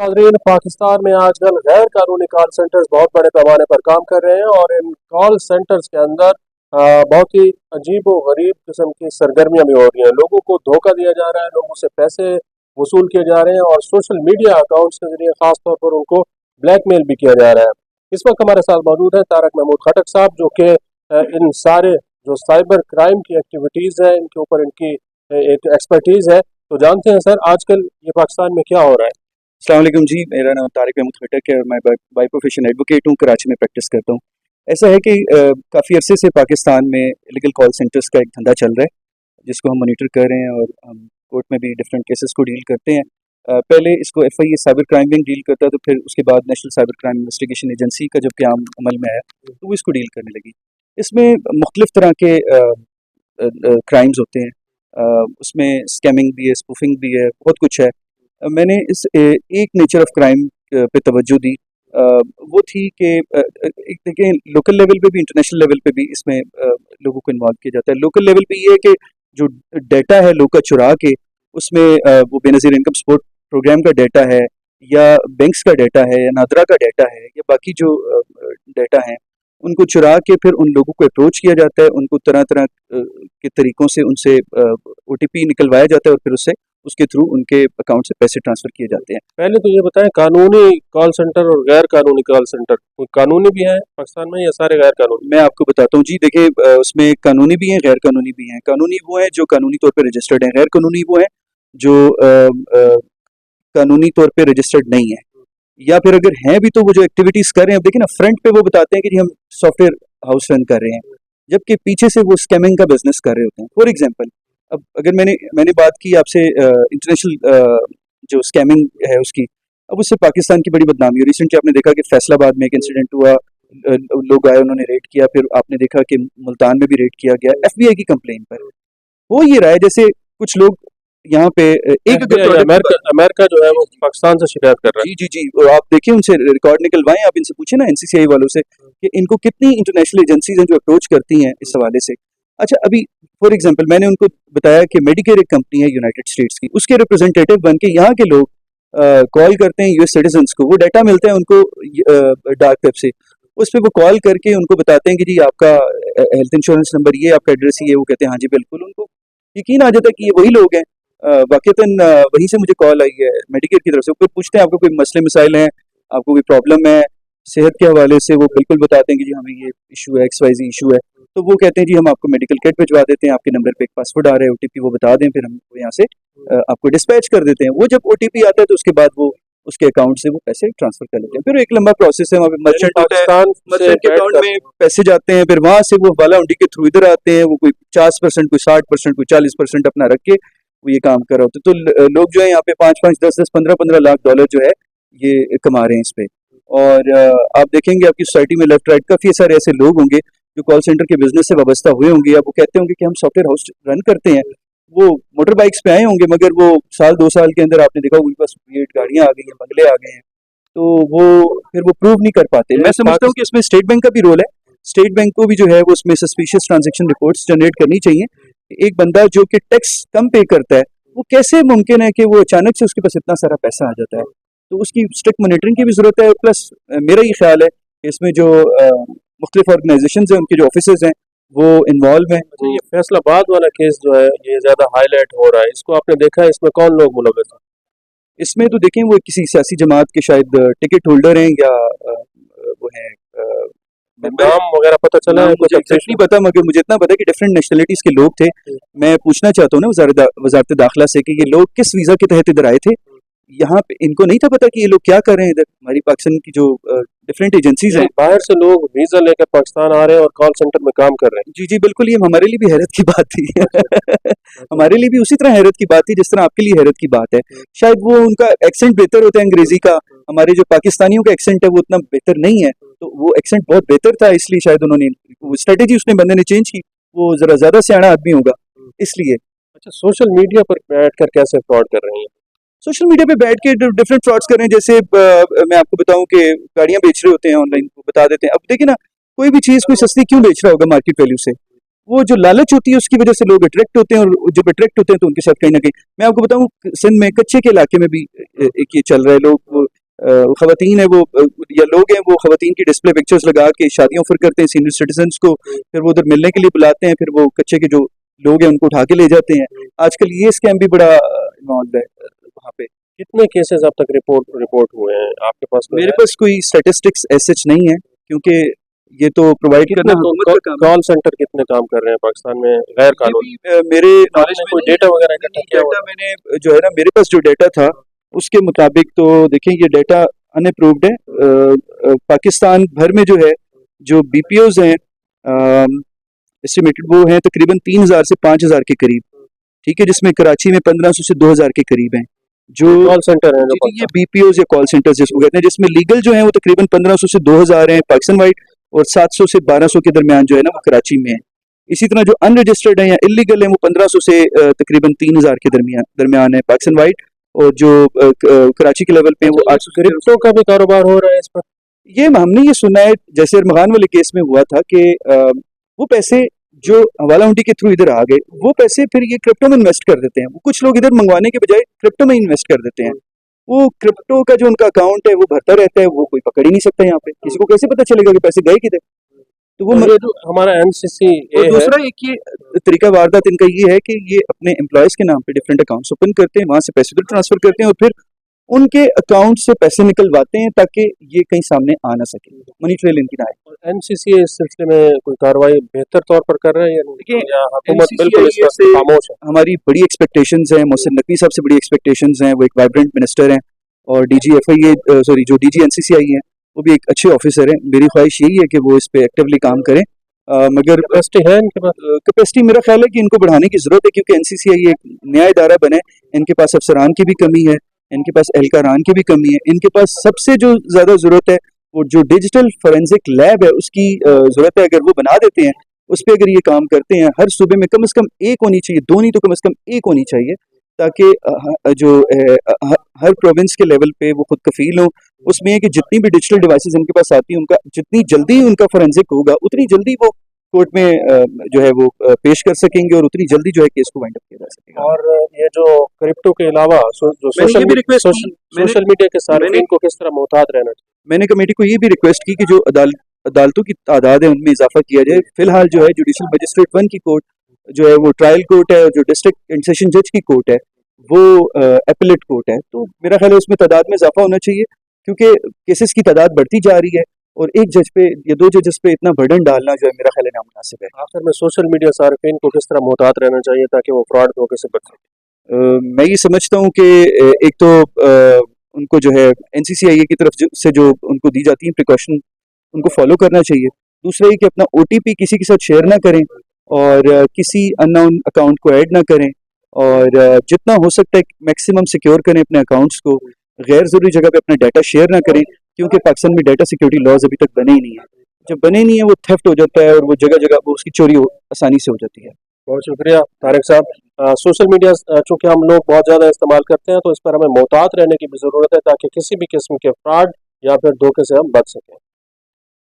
नाज़रीन, पाकिस्तान में आजकल गैर कानूनी कॉल सेंटर्स बहुत बड़े पैमाने पर काम कर रहे हैं और इन कॉल सेंटर्स के अंदर बहुत ही अजीब व गरीब किस्म की सरगर्मियां भी हो रही हैं। लोगों को धोखा दिया जा रहा है, लोगों से पैसे वसूल किए जा रहे हैं और सोशल मीडिया अकाउंट्स के जरिए खास तौर पर उनको ब्लैकमेल भी किया जा रहा है। इस वक्त हमारे साथ मौजूद है तारक महमूद खटक साहब, जो कि इन सारे जो साइबर क्राइम की एक्टिविटीज़ हैं इनके ऊपर इनकी एक एक्सपर्टीज़ है। तो जानते हैं सर, आजकल ये पाकिस्तान में क्या हो रहा है। अस्सलाम वालेकुम जी, मेरा नाम तारिक महमूद खटक है और मैं बाय प्रोफेशन एडवोकेट हूँ। कराची में प्रैक्टिस करता हूँ। ऐसा है कि काफ़ी अरसे से पाकिस्तान में इलीगल कॉल सेंटर्स का एक धंधा चल रहा है, जिसको हम मॉनिटर कर रहे हैं और हम कोर्ट में भी डिफरेंट केसेस को डील करते हैं। पहले इसको FIA cyber crime wing deal करता, तो फिर उसके बाद national cyber crime investigation agency का जब क़याम अमल में आया तो वो इसको डील करने लगी। इसमें मुख्तलिफ तरह के क्राइम्स होते हैं, उसमें स्कैमिंग भी है, स्पूफिंग भी है, बहुत कुछ है। मैंने इस एक नेचर ऑफ क्राइम पे तवज्जो दी, वो थी कि एक देखें, लोकल लेवल पे भी इंटरनेशनल लेवल पे भी इसमें लोगों को इन्वॉल्व किया जाता है। लोकल लेवल पे ये है कि जो डाटा है लोग का चुरा के उसमें वो बेनज़ीर इनकम सपोर्ट प्रोग्राम का डाटा है या बैंक्स का डाटा है या नादरा का डाटा है या बाकी जो डाटा है, उनको चुरा के फिर उन लोगों को अप्रोच किया जाता है, उनको तरह तरह के तरीक़ों से उनसे OTP निकलवाया जाता है और फिर उसके थ्रू उनके अकाउंट से पैसे ट्रांसफ़र किए जाते हैं। पहले तो ये बताएं, कानूनी कॉल सेंटर और गैर कानूनी कॉल सेंटर, कोई कानूनी भी है पाकिस्तान में या सारे गैर कानूनी? मैं आपको बताता हूँ जी, देखिए, उसमें कानूनी भी हैं, गैर कानूनी भी हैं। कानूनी वो हैं जो कानूनी तौर पे रजिस्टर्ड हैं, गैर कानूनी वो हैं जो कानूनी तौर पे रजिस्टर्ड नहीं है, या फिर अगर हैं भी तो वो जो एक्टिविटीज़ कर रहे हैं, अब देखिए ना, फ्रंट पे वो बताते हैं कि जी हम सॉफ्टवेयर हाउस रन कर रहे हैं, जबकि पीछे से वो स्कैमिंग का बिजनेस कर रहे होते हैं। फॉर एग्जाम्पल, अब अगर मैंने बात की आपसे इंटरनेशनल जो स्कैमिंग है उसकी, अब उससे पाकिस्तान की बड़ी बदनामी हो। रिसेंटली आपने देखा कि फैसलाबाद में एक इंसिडेंट हुआ, लोग आए, उन्होंने रेड किया, फिर आपने देखा कि मुल्तान में भी रेड किया गया FBI की कंप्लेन पर। हो ये रहा है जैसे कुछ लोग यहाँ पे एक अमेरिका जो है वो पाकिस्तान से शिकायत कर रहा है। जी जी जी, और आप देखिए, उनसे रिकॉर्ड निकलवाएं, आप इनसे पूछे ना, NCCI वालों से, कि इनको कितनी इंटरनेशनल एजेंसीज हैं जो अप्रोच करती हैं इस हवाले से। अच्छा, अभी फॉर एग्जांपल मैंने उनको बताया कि मेडिकेयर एक कंपनी है यूनाइटेड स्टेट्स की, उसके रिप्रेजेंटेटिव बन के यहाँ के लोग कॉल करते हैं US सिटीजन्स को, वो डाटा मिलता है उनको डार्क वेब से, उस पर वो कॉल करके उनको बताते हैं कि जी आपका हेल्थ इंश्योरेंस नंबर ये, आपका एड्रेस ये, वो कहते हैं हाँ जी बिल्कुल। उनको यकीन आ जाता है कि ये वही लोग हैं। वाक़तन वहीं से मुझे कॉल आई है मेडिकेयर की तरफ से। फिर पूछते हैं आपको कोई मसले मसाइल हैं, आपको कोई प्रॉब्लम है सेहत के हवाले से, वो बिल्कुल बताते हैं कि जी हमें ये इशू है, XYZ इशू है, तो वो कहते हैं जी हम आपको मेडिकल किट भिजवा देते हैं, आपके नंबर पे एक पासवर्ड आ रहा है, OTP वो बता दें, फिर हम यहाँ से आपको डिस्पैच कर देते हैं। वो जब OTP आता है तो उसके बाद वो उसके अकाउंट से वो पैसे ट्रांसफर कर लेते हैं। फिर एक लंबा प्रोसेस है, वहाँ पे मर्चेंट होता है, मर्चेंट के अकाउंट में पैसे जाते हैं, फिर वहाँ से वो हवाला हुंडी के थ्रू इधर आते हैं, वो कोई 50%, कोई 60%, कोई 40% अपना रख के वो ये काम कर रहा होता है। तो लोग जो है यहाँ पे 5-5, 10-10, 15-15 लाख डॉलर जो है ये कमा रहे हैं इस पे। और आप देखेंगे आपकी सोसाइटी में लेफ्ट राइट काफ़ी सारे ऐसे लोग होंगे जो कॉल सेंटर के बिजनेस से वाबस्ता हुए होंगे, या वो कहते होंगे कि हम सॉफ्टवेयर हाउस रन करते हैं। वो मोटर बाइक्स पे आए होंगे, मगर वो 1-2 साल के अंदर आपने देखा उनके पास गाड़ियाँ आ गई हैं, बंगले आ गए हैं, तो वो फिर वो प्रूव नहीं कर पाते। मैं समझता हूँ कि इसमें स्टेट बैंक का भी रोल है। स्टेट बैंक को भी जो है वो उसमें सस्पिशियस ट्रांजेक्शन रिपोर्ट्स जनरेट करनी चाहिए। एक बंदा जो कि टैक्स कम पे करता है, वो कैसे मुमकिन है कि वो अचानक से उसके पास इतना सारा पैसा आ जाता है, तो उसकी स्ट्रिक्ट मॉनिटरिंग की भी ज़रूरत है। प्लस मेरा ये ख्याल है कि इसमें जो मुख्तलिफ ऑर्गेनाइजेशन हैं, उनके जो ऑफिस हैं वो इन्वॉल्व हैं। तो ये फैसलाबाद वाला केस जो है ये ज़्यादा हाईलाइट हो रहा है, इसको आपने देखा है, इसमें कौन लोग मुलव्वस हैं? इसमें तो देखें, वो किसी सियासी जमात के शायद टिकट होल्डर हैं या वो हैं नाम वगैरह पता चला है? मुझे एग्जैक्ट नहीं पता, मगर मुझे इतना पता है कि डिफरेंट नेशनलिटीज़ के लोग थे। मैं पूछना चाहता हूँ ना वजारत दाखिला से कि ये लोग किस वीज़ा के तहत इधर आए थे। यहाँ पे इनको नहीं था पता कि ये लोग क्या कर रहे हैं इधर। हमारी पाकिस्तान की जो डिफरेंट एजेंसीज हैं, बाहर से लोग वीज़ा लेकर पाकिस्तान आ रहे हैं और कॉल सेंटर में काम कर रहे हैं। जी जी बिल्कुल, ये हमारे लिए भी हैरत की बात थी हमारे लिए भी उसी तरह हैरत की बात थी जिस तरह आपके लिए हैरत की बात है। शायद वो उनका एक्सेंट बेहतर होता है अंग्रेजी का, हमारे जो पाकिस्तानियों का एक्सेंट है वो उतना बेहतर नहीं है, तो वो एक्सेंट बहुत बेहतर था, इसलिए शायद उन्होंने स्ट्रेटेजी उसने बंदे ने चेंज की। वो जरा ज्यादा सियाना आदमी होगा इसलिए। अच्छा, सोशल मीडिया पर बैठकर कैसे फ्रॉड कर रही हैं? सोशल मीडिया पे बैठ के डिफरेंट फ्रॉड्स कर रहे हैं। जैसे मैं आपको बताऊं कि गाड़ियां बेच रहे होते हैं ऑनलाइन, बता देते हैं। अब देखिए ना, कोई भी चीज़ कोई सस्ती क्यों बेच रहा होगा मार्केट वैल्यू से? वो जो लालच होती है उसकी वजह से लोग अट्रैक्ट होते हैं, और जब अट्रैक्ट होते हैं तो उनके साथ कहीं ना कहीं, मैं आपको बताऊं, सिंध में कच्चे के इलाके में भी एक ये चल रहा है, लोग खवातीन है वो या लोग हैं वो खवातीन की डिस्प्ले पिक्चर्स लगा के शादियां ऑफर करते हैं सीनियर सिटीजन्स को, फिर वो उधर मिलने के लिए बुलाते हैं, फिर वो कच्चे के जो लोग हैं उनको उठा के ले जाते हैं। आजकल ये स्कैम भी बड़ा इन्वॉल्व है वहाँ पे। कितने केसेस अब तक रिपोर्ट हुए हैं आपके पास? मेरे पास कोई स्टैटिस्टिक्स ऐसे नहीं है, क्योंकि ये तो प्रोवाइड करना हुकूमत का काम है। कॉल सेंटर कितने काम कर रहे हैं पाकिस्तान में गैर कानूनी? मेरे नॉलेज में कोई डेटा वगैरह इकट्ठा किया हुआ? मैंने जो है ना, मेरे पास जो डेटा था उसके मुताबिक तो देखें, ये डेटा अनअप्रूव्ड है। पाकिस्तान भर में जो है, जो बीपीओज हैं एस्टिमेटेड, वो हैं तकरीबन 3000 से 5000 के करीब, ठीक है, जिसमें कराची में 1500 से 2000 के करीब हैं जो कॉल सेंटर है। ये बीपीओज या कॉल सेंटर्स जिसको कहते हैं, जिसमें लीगल जो है वो तकरीबन 1500 से 2000 हैं पाकिस्तान वाइड, और 700 से 1200 के दरमियान जो है ना वो कराची में है। इसी तरह जो अनरजिस्टर्ड है या इलीगल है वो 1500 से तकरीबन 3000 के दरमियान है पाकिस्तान वाइड, और जो कराची के लेवल पे वो 800। क्रिप्टो का भी कारोबार हो रहा है इस पर? ये हमने ये सुना है, जैसे अरमगान वाले केस में हुआ था कि वो पैसे जो हवाला हुंडी के थ्रू इधर आ गए, वो पैसे फिर ये क्रिप्टो में इन्वेस्ट कर देते हैं। वो कुछ लोग इधर मंगवाने के बजाय क्रिप्टो में इन्वेस्ट कर देते हैं। वो क्रिप्टो का जो उनका अकाउंट है वो भरता रहता है, वो कोई पकड़ ही नहीं सकता यहाँ पे, किसी को कैसे पता चलेगा कि पैसे गए किधर। तो वो ये जो हमारा एनसीसी और दूसरा एक ये तरीका वारदात इनका ये है कि ये अपने एम्प्लॉयज के नाम पे डिफरेंट अकाउंट्स ओपन करते हैं, वहां से पैसे उधर ट्रांसफर करते हैं, और फिर उनके अकाउंट से पैसे निकलवाते हैं ताकि ये कहीं सामने आ ना सके, मनी ट्रेल इनकी ना आए। एनसीसी इस सिलसिले में कोई कार्रवाई बेहतर तौर पर कर रहे हैं या हुकूमत बिल्कुल इस पर खामोश है? हमारी बड़ी एक्सपेक्टेशंस हैं, मोहसिन नकवी साहब से बड़ी एक्सपेक्टेशंस हैं, वो एक वाइब्रेंट मिनिस्टर हैं, और जो डीजी एनसीसीआई हैं वो भी एक अच्छे ऑफिसर हैं। मेरी ख्वाहिश यही है कि वो इस पे एक्टिवली काम करें, मगर कैपेसिटी है इनके पास? कैपेसिटी मेरा ख्याल है कि इनको बढ़ाने की जरूरत है, क्योंकि एनसीसीआई एक नया इदारा बने, इनके पास अफसरान की भी कमी है, इनके पास एहलकारान की भी कमी है, इनके पास सबसे जो ज्यादा जरूरत है वो जो डिजिटल फोरेंसिक लैब है उसकी जरूरत है। अगर वो बना देते हैं, उस पर अगर ये काम करते हैं, हर सूबे में कम से कम एक होनी चाहिए, दो नहीं तो कम से कम एक होनी चाहिए, ताकि जो हर प्रोविंस के लेवल पे वो खुद कफील हो। उसमें है कि जितनी भी डिजिटल डिवाइसेस इनके पास आती हैं, उनका जितनी जल्दी उनका फोरेंसिक होगा उतनी जल्दी वो कोर्ट में जो है वो पेश कर सकेंगे, और उतनी जल्दी जो है केस को वाइंड अप किया जा सकेगा। और ये जो क्रिप्टो के अलावा जो सोशल मीडिया के सारे को किस तरह मोहतात रहना चाहिए? मैंने कमेटी को ये भी रिक्वेस्ट की कि जो अदालतों की तादाद है उनमें इजाफा किया जाए। फिलहाल जो है जुडिशल मजिस्ट्रेट 1 की कोर्ट जो है वो ट्रायल कोर्ट है, और जो डिस्ट्रिक्ट एंड सेशन जज की कोर्ट है वो एपेलेट कोर्ट है। तो मेरा ख्याल है उसमें तादाद में इजाफा होना चाहिए, क्योंकि केसेस की तादाद बढ़ती जा रही है, और एक जज पे या दो जजेस पे इतना बर्डन डालना जो है मेरा ख्याल है नामुनासिब है। आखिर में सोशल मीडिया सार्फिन को किस तरह मोहतात रहना चाहिए ताकि वो फ्रॉड धोखे से बच सके? मैं ये समझता हूँ कि एक तो उनको जो है एनसीसीआई की तरफ से जो उनको दी जाती है प्रिकॉशन, उनको फॉलो करना चाहिए। दूसरा ये कि अपना ओटीपी किसी के साथ शेयर ना करें, और किसी अननोन अकाउंट को ऐड ना करें, और जितना हो सकता है मैक्सिमम सिक्योर करें अपने अकाउंट्स को। गैर ज़रूरी जगह पे अपना डाटा शेयर ना करें, क्योंकि पाकिस्तान में डाटा सिक्योरिटी लॉज अभी तक बने ही नहीं है। जब बने नहीं है वो थेफ्ट हो जाता है, और वो जगह जगह वो उसकी चोरी आसानी से हो जाती है। बहुत शुक्रिया तारिक साहब। सोशल मीडिया चूँकि हम लोग बहुत ज़्यादा इस्तेमाल करते हैं, तो इस पर हमें मोहतात रहने की भी ज़रूरत है ताकि किसी भी किस्म के फ्रॉड या फिर धोखे से हम बच सकें।